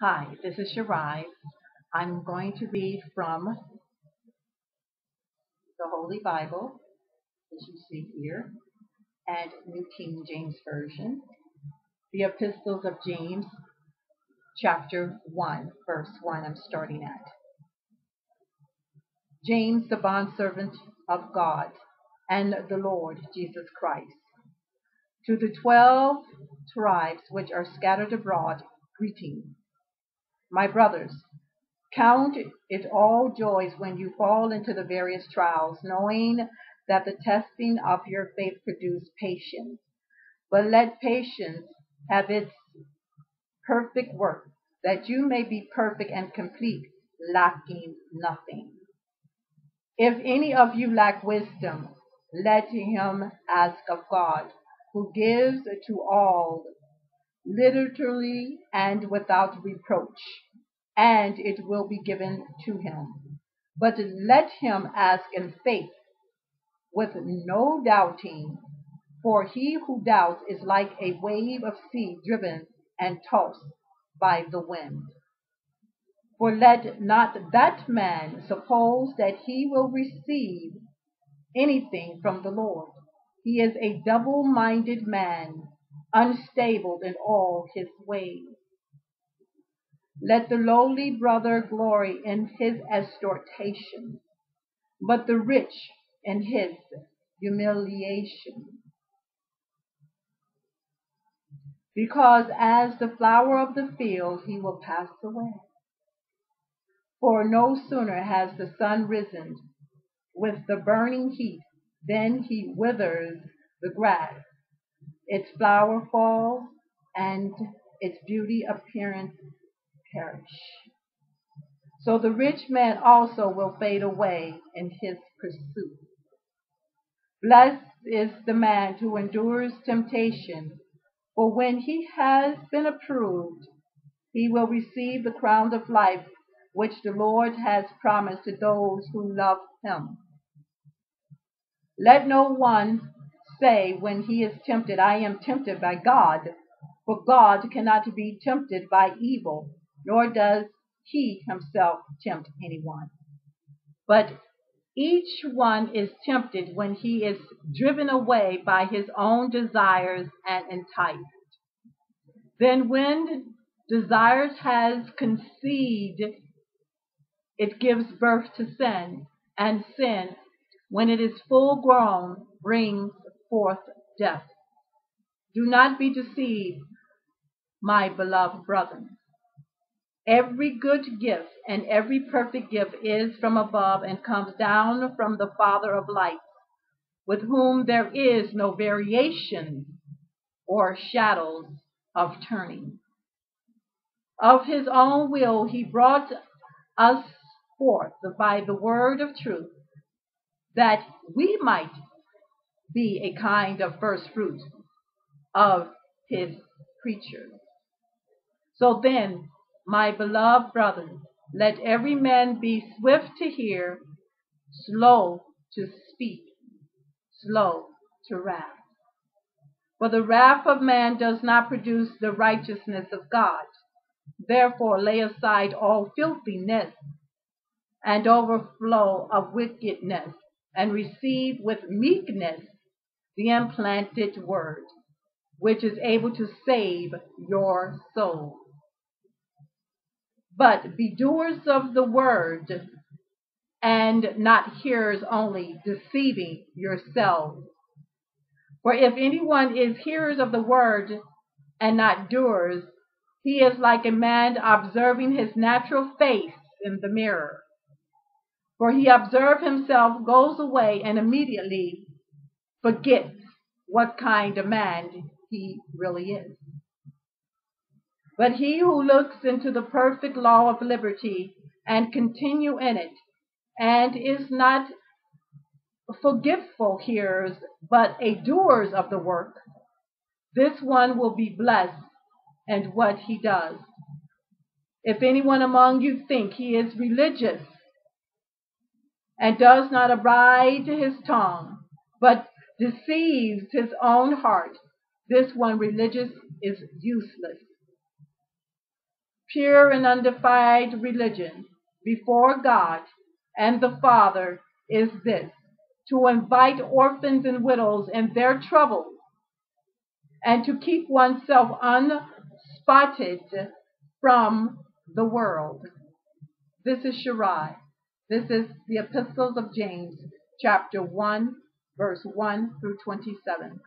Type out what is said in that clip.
Hi, this is Shirai. I'm going to read from the Holy Bible, as you see here, and New King James Version, the Epistles of James, chapter 1, verse 1, I'm starting at. James, the bondservant of God and the Lord Jesus Christ, to the 12 tribes which are scattered abroad, greeting. My brothers, count it all joys when you fall into the various trials, knowing that the testing of your faith produces patience. But let patience have its perfect work, that you may be perfect and complete, lacking nothing. If any of you lack wisdom, let him ask of God, who gives to all liberally and without reproach, and it will be given to him. But let him ask in faith, with no doubting, for he who doubts is like a wave of sea driven and tossed by the wind. For let not that man suppose that he will receive anything from the Lord. He is a double-minded man, unstable in all his ways. Let the lowly brother glory in his exhortation, but the rich in his humiliation. Because as the flower of the field he will pass away. For no sooner has the sun risen with the burning heat than he withers the grass. Its flower falls, and its beauty appearance perish. So the rich man also will fade away in his pursuit. Blessed is the man who endures temptation, for when he has been approved, he will receive the crown of life which the Lord has promised to those who love him. Let no one say when he is tempted, I am tempted by God, for God cannot be tempted by evil, nor does he himself tempt anyone. But each one is tempted when he is driven away by his own desires and enticed. Then when desires has conceived, it gives birth to sin, and sin, when it is full grown, brings forth death. Do not be deceived, my beloved brethren. Every good gift and every perfect gift is from above and comes down from the Father of lights, with whom there is no variation or shadows of turning. Of his own will he brought us forth by the word of truth, that we might be a kind of first fruit of his creatures. So then, my beloved brethren, let every man be swift to hear, slow to speak, slow to wrath. For the wrath of man does not produce the righteousness of God. Therefore lay aside all filthiness and overflow of wickedness, and receive with meekness the implanted word, which is able to save your soul. But be doers of the word, and not hearers only, deceiving yourselves. For if anyone is hearers of the word and not doers, he is like a man observing his natural face in the mirror. For he observes himself, goes away, and immediately forgets what kind of man he really is. But he who looks into the perfect law of liberty and continue in it, and is not forgetful hearers, but a doers of the work, this one will be blessed in what he does. If anyone among you think he is religious and does not abide his tongue, but deceives his own heart, this one religious is useless. pure and undefiled religion before God and the Father is this: to invite orphans and widows in their troubles, and to keep oneself unspotted from the world. This is Shirai. This is the Epistles of James, chapter 1, verse 1 through 27.